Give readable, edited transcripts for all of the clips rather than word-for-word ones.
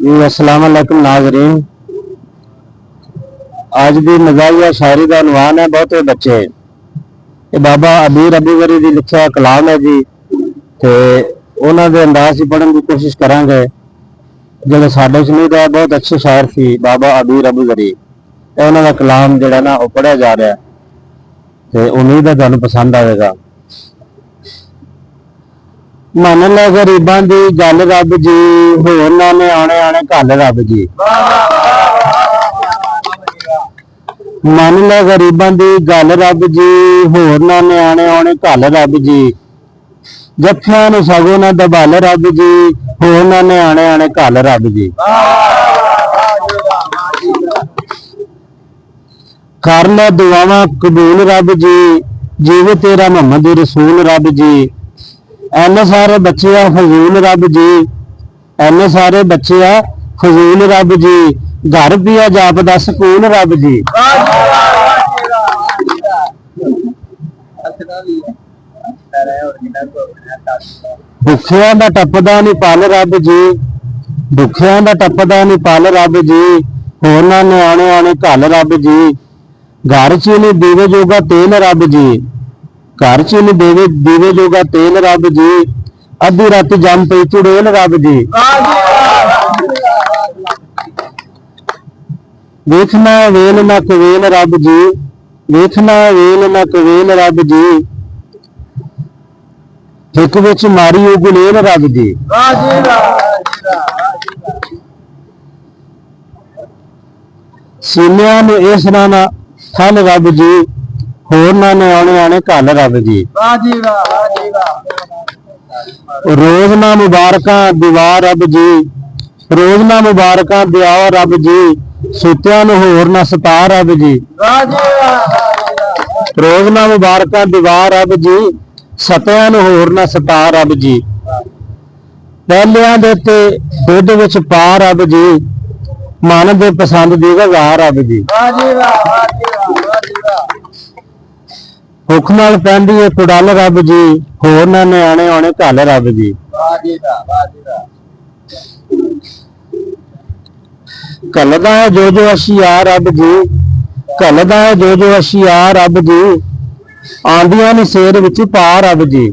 जी अस्सलाम वालेकुम नाज़रीन। आज भी मज़ाहिया शायरी का उन्वान है बहुते बच्चे। ये बाबा अबीर अबूज़री दी लिखिया कलाम है जी, ते उन्हां दे अंदाज़ च पढ़न की कोशिश करांगे। जो साडे च नहीं रहा बहुत अच्छे शायर सी बाबा अबीर अबूज़री, उन्हां दा कलाम जिहड़ा ना वो पढ़िया जा रहा है, ते उम्मीद है तुहानूं पसंद आएगा। मन ले गरीबां दी गल रब जी, होरनां ने आने आने घल रब जी। मन ले गरीबां दी गल रब जी, होरनां ने आने आने घल रब जी। जफ्फियां नूं सगों ना दबाल रब जी, होरनां ने आने आने घल रब जी। कर ले दुआवां कबूल रब जी, जीव तेरा मोहम्मद रसूल रब जी। एने सारे बच्चे आ फजूल रब जी, एने सारे बच्चे आ फजूल रब जी। घर पिया जापदा सकून रब जी। भुखियां दा टपदा नी पल रब जी, भुखियां दा टपदा नी पल रब जी। होरनां ने आने आने घल रब जी। घर च नी दीवे जोगा तेल रब जी, घर च नी दीवे जोगा तेल रब जी। अद्धी राती जम पई चुड़ेल रब जी। वेखना वेल ना कवेल रब जी, वेखना वेल ना कवेल रब जी। हिक विच मारी उगलेल रब जी। सीनिया नूं इस ना थल रब जी, होरनां ने आने आने घल रब जी। रोज ना मुबारकां दिवा रब जी, रोज ना मुबारकां दिया रब जी। सुत्या नूं होर ना सता रब जी। रोज ना मुबारकां दिवा रब जी, सत्या नूं होर ना सता रब जी। पहलियां दे ते दुध विच पा रब जी, मन दे पसंद दी गजा रब जी। भुख नाल पैंदी है कुड़ल रब जी, होरनां ने आने आने घल रब जी। घलदा है जो जो अशिया रब जी, घलदा है जो जो अशिया रब जी। आंदियां नी सेर विच पा रब जी।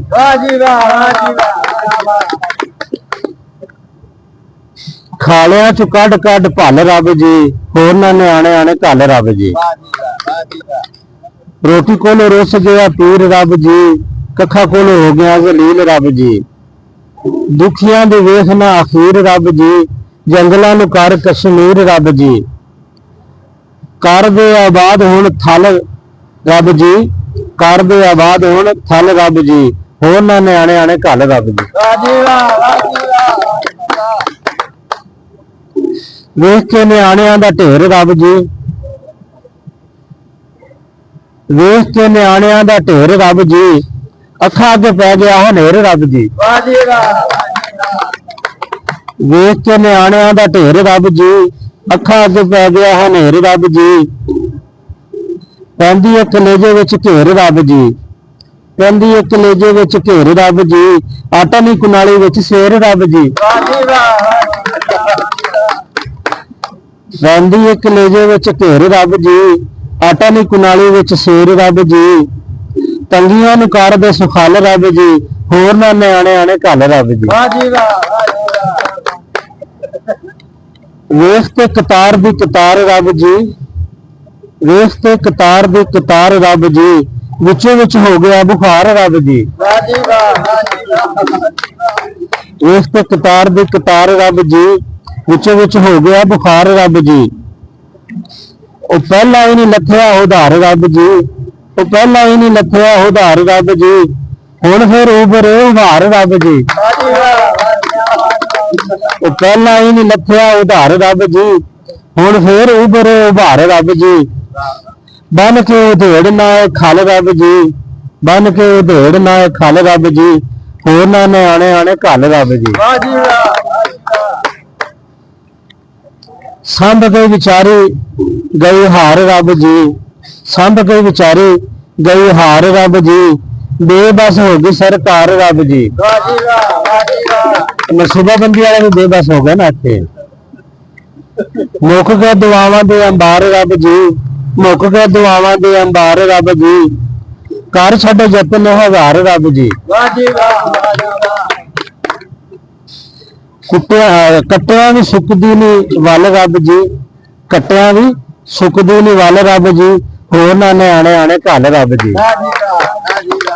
खालियां चो कड कड भल रब जी, होरनां ने आने आने घल रब जी। रोटी कोलों रुस गया पीर रब जी, कखा कोलों हो गया जलील रब जी। दुखियां दे वेखना अखीर रब जी, जंगलां नूं कर कश्मीर रब जी। कर दे आबाद हुण थल रब जी, कर दे आबाद हुण थल रब जी। होरनां ने आने आने घल रब जी। वेख के न्याणियां दा ढेर रब जी, वेख के न्याणियां दा ढेर रब जी। अखा अगे पै गया हनेर रब जी। वेख के न्याणियां दा ढेर रब जी, अखा अगे पै गया हनेर रब जी। पैंदी है कलेजे विच घेर रब जी, पैंदी है कलेजे विच घेर रब जी। आटा नी कुनाली विच सेर रब जी। पैंदी है कलेजे विच घेर रब जी, आटा नी कुनाली विच सेर रब जी। तंगियां नूं कर दे सुखाल रब जी, होरनां ने आने आने घल रब जी। वेख ते कतार दी कतार रब जी, वेख ते कतार दी कतार रब जी। विचों विच हो गया बुखार रब जी। वेख ते कतार दी कतार रब जी, विचों विच हो गया बुखार रब जी। ओ पहला ही नहीं लथया उधार रब जी, ओ पहला ही नहीं लथया उधार रब जी। हुण फिर उभरे उधार रब जी। ओ पहला ही नहीं लथया उधार रब जी, हुण फिर उभरे उभार रब जी। बन के उधेड़ ना खल रब जी, बन के उधेड़ ना खल रब जी। होरनां ने आने आने घल रब जी। संभ के विचारी गई हार रब जी, संभ के विचारी गई हार रब जी। बेबस हो गई सरकार रब जी। मनसूबाबंदी वाले भी बेबस हो गए ना इत्थे। ਮੁੱਕ ਗਏ ਦੁਆਵਾਂ ਦੇ ਅੰਬਾਰ ਰੱਬ ਜੀ, ਮੁੱਕ ਗਏ ਦੁਆਵਾਂ ਦੇ ਅੰਬਾਰ ਰੱਬ ਜੀ, ਕਰ ਛੱਡ ਯਤਨ ਹਜ਼ਾਰ ਰੱਬ ਜੀ। ਵਾਹ ਜੀ ਵਾਹ, ਵਾਹ ਜੀ ਵਾਹ। ਕੱਟਿਆਂ ਵੀ ਸੁੱਕਦੀ ਨੀ ਵੱਲ ਰੱਬ ਜੀ, ਕੱਟਿਆਂ ਵੀ ਸੁੱਕਦੀ ਨੀ ਵੱਲ ਰੱਬ ਜੀ, ਹੋਰ ਨਾ ਨਿਆਣੇ ਆਣੇ ਘੱਲ ਰੱਬ ਜੀ। ਵਾਹ ਜੀ ਵਾਹ, ਵਾਹ ਜੀ ਵਾਹ।